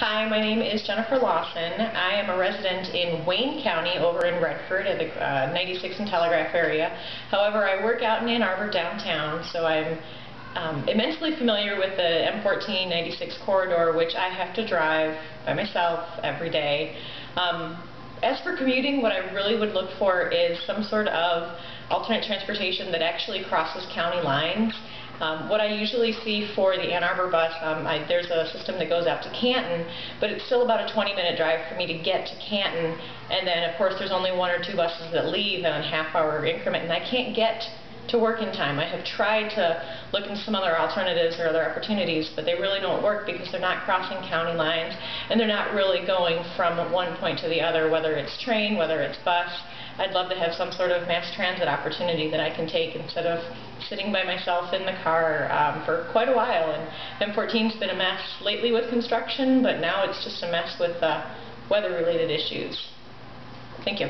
Hi, my name is Jennifer Lawson. I am a resident in Wayne County over in Redford at the 96 and Telegraph area. However, I work out in Ann Arbor downtown, so I'm immensely familiar with the M14-96 corridor, which I have to drive by myself every day. As for commuting, what I really would look for is some sort of alternate transportation that actually crosses county lines. What I usually see for the Ann Arbor bus, there's a system that goes out to Canton, but it's still about a 20-minute drive for me to get to Canton, and then of course there's only one or two buses that leave in a half-hour increment, and I can't get to work in time. I have tried to look into some other alternatives or other opportunities, but they really don't work because they're not crossing county lines, and they're not really going from one point to the other, whether it's train, whether it's bus. I'd love to have some sort of mass transit opportunity that I can take instead of sitting by myself in the car for quite a while. And M14's been a mess lately with construction, but now it's just a mess with weather-related issues. Thank you.